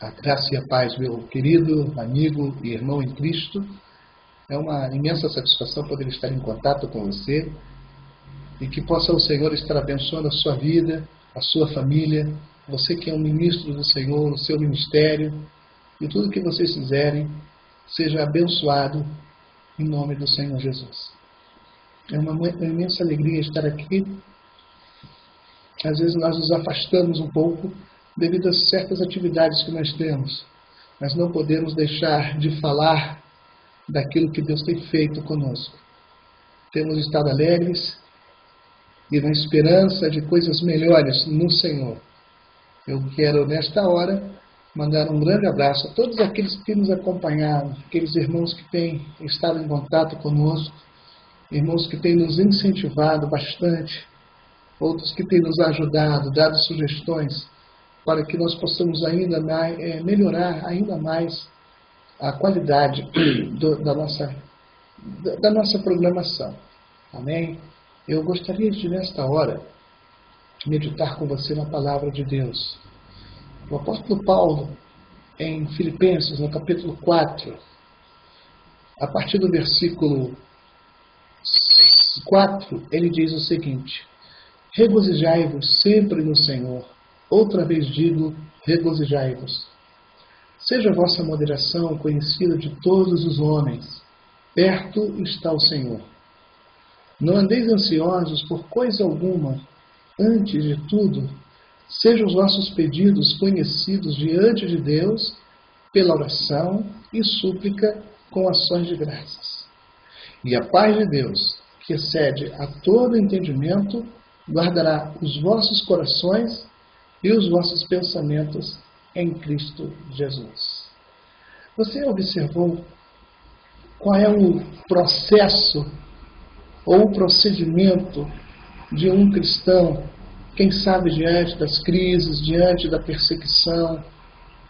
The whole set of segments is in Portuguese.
A graça e a paz, meu querido amigo e irmão em Cristo. É uma imensa satisfação poder estar em contato com você e que possa o Senhor estar abençoando a sua vida, a sua família, você que é um ministro do Senhor, o seu ministério, e tudo que vocês fizerem seja abençoado em nome do Senhor Jesus. É uma imensa alegria estar aqui. Às vezes nós nos afastamos um pouco devido a certas atividades que nós temos, mas não podemos deixar de falar daquilo que Deus tem feito conosco. Temos estado alegres e na esperança de coisas melhores no Senhor. Eu quero, nesta hora, mandar um grande abraço a todos aqueles que nos acompanharam, aqueles irmãos que têm estado em contato conosco, irmãos que têm nos incentivado bastante, outros que têm nos ajudado, dado sugestões, para que nós possamos ainda mais, melhorar ainda mais a qualidade da nossa programação. Amém? Eu gostaria de, nesta hora, meditar com você na palavra de Deus. O apóstolo Paulo, em Filipenses, no capítulo 4, a partir do versículo 4, ele diz o seguinte: regozijai-vos sempre no Senhor. Outra vez digo, regozijai-vos. Seja a vossa moderação conhecida de todos os homens. Perto está o Senhor. Não andeis ansiosos por coisa alguma. Antes de tudo, sejam os vossos pedidos conhecidos diante de Deus pela oração e súplica com ações de graças. E a paz de Deus, que excede a todo entendimento, guardará os vossos corações e os vossos pensamentos em Cristo Jesus. Você observou qual é o processo ou o procedimento de um cristão, quem sabe diante das crises, diante da perseguição,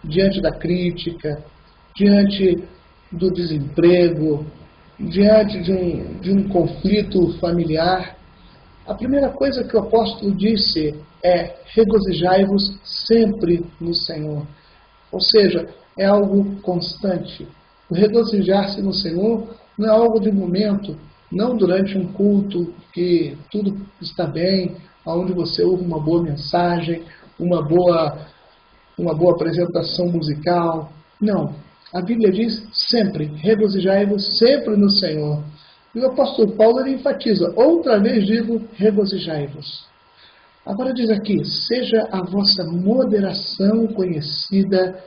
diante da crítica, diante do desemprego, diante de um conflito familiar? A primeira coisa que o apóstolo disse é: regozijai-vos sempre no Senhor. Ou seja, é algo constante. O regozijar-se no Senhor não é algo de momento, não durante um culto que tudo está bem, onde você ouve uma boa mensagem, uma boa apresentação musical. Não. A Bíblia diz sempre: regozijai-vos sempre no Senhor. E o apóstolo Paulo ele enfatiza: outra vez digo, regozijai-vos. Agora diz aqui: seja a vossa moderação conhecida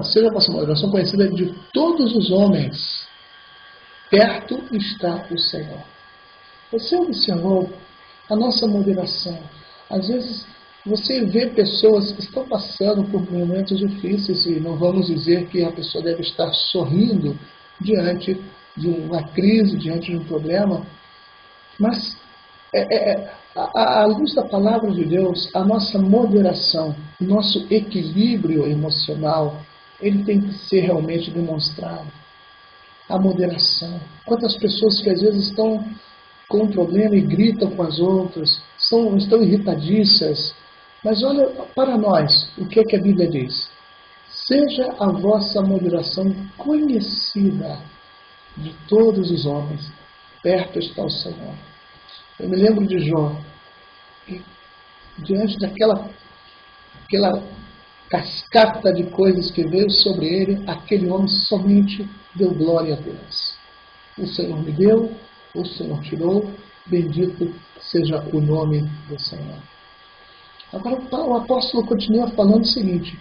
seja a vossa moderação conhecida de todos os homens. Perto está o Senhor. Você observou a nossa moderação? Às vezes você vê pessoas que estão passando por momentos difíceis e não vamos dizer que a pessoa deve estar sorrindo diante de uma crise, diante de um problema, mas à luz da palavra de Deus, a nossa moderação, o nosso equilíbrio emocional, ele tem que ser realmente demonstrado. A moderação. Quantas pessoas que às vezes estão com um problema e gritam com as outras, estão irritadiças. Mas olha para nós, o que é que a Bíblia diz? Seja a vossa moderação conhecida de todos os homens. Perto está o Senhor. Eu me lembro de Jó, que diante daquela cascata de coisas que veio sobre ele, aquele homem somente deu glória a Deus. O Senhor me deu, o Senhor tirou, bendito seja o nome do Senhor. Agora o apóstolo continua falando o seguinte: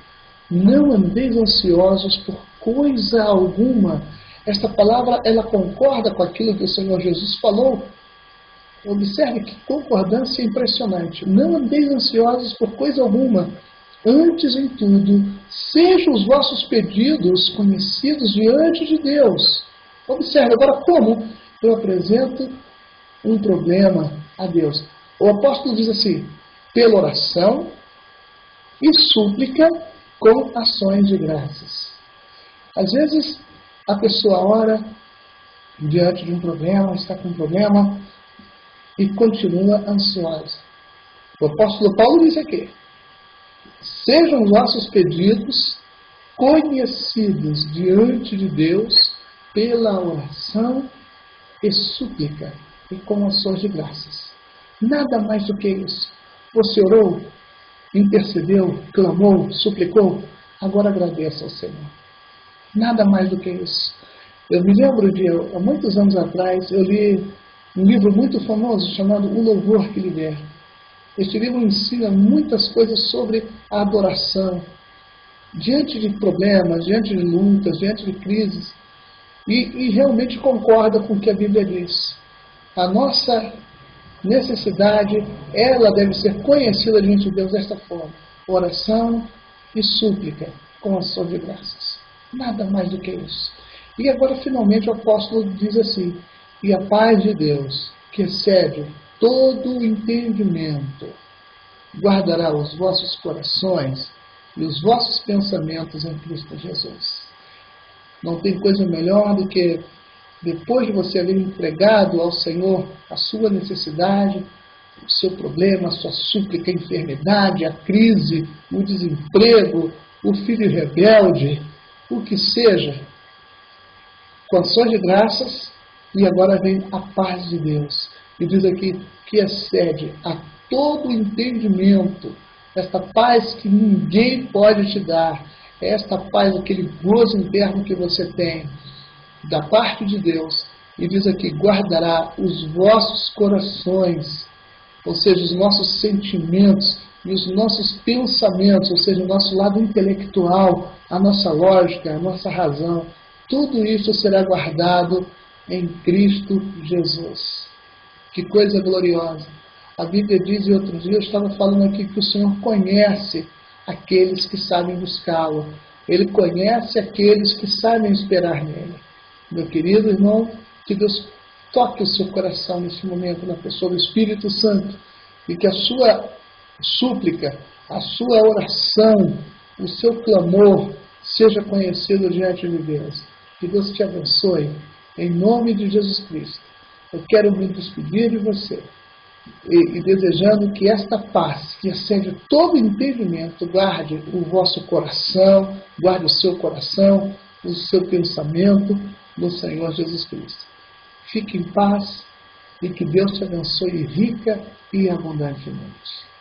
não andeis ansiosos por coisa alguma. Esta palavra, ela concorda com aquilo que o Senhor Jesus falou. Observe que concordância impressionante. Não andeis ansiosos por coisa alguma. Antes, em tudo, sejam os vossos pedidos conhecidos diante de Deus. Observe agora como eu apresento um problema a Deus. O apóstolo diz assim: pela oração e súplica com ações de graças. Às vezes, a pessoa ora diante de um problema, está com um problema e continua ansiosa. O apóstolo Paulo diz aqui: Sejam os nossos pedidos conhecidos diante de Deus pela oração e súplica e com ações de graças. Nada mais do que isso. Você orou, intercedeu, clamou, suplicou, agora agradeça ao Senhor. Nada mais do que isso. Eu me lembro de, há muitos anos atrás, eu li um livro muito famoso chamado O Louvor que Liberta. Este livro ensina muitas coisas sobre a adoração. Diante de problemas, diante de lutas, diante de crises, e realmente concorda com o que a Bíblia diz. A nossa necessidade, ela deve ser conhecida diante de Deus desta forma: oração e súplica com ações de graças. Nada mais do que isso. E agora, finalmente, o apóstolo diz assim: e a paz de Deus, que excede todo o entendimento, guardará os vossos corações e os vossos pensamentos em Cristo Jesus. Não tem coisa melhor do que, depois de você haver entregado ao Senhor a sua necessidade, o seu problema, a sua súplica, a enfermidade, a crise, o desemprego, o filho rebelde, o que seja, com ações de graças, e agora vem a paz de Deus. E diz aqui que excede a todo entendimento, esta paz que ninguém pode te dar, esta paz, aquele gozo interno que você tem da parte de Deus. E diz aqui: guardará os vossos corações, ou seja, os nossos sentimentos e os nossos pensamentos, ou seja, o nosso lado intelectual, a nossa lógica, a nossa razão. Tudo isso será guardado em Cristo Jesus. Que coisa gloriosa! A Bíblia diz, e outro dia eu estava falando aqui, que o Senhor conhece aqueles que sabem buscá-lo. Ele conhece aqueles que sabem esperar nele. Meu querido irmão, que Deus toque o seu coração nesse momento, na pessoa do Espírito Santo, e que a sua súplica, a sua oração, o seu clamor seja conhecido diante de Deus. Que Deus te abençoe, em nome de Jesus Cristo. Eu quero me despedir de você e desejando que esta paz, que excede todo entendimento, guarde o vosso coração, guarde o seu coração, o seu pensamento no Senhor Jesus Cristo. Fique em paz e que Deus te abençoe rica e abundantemente.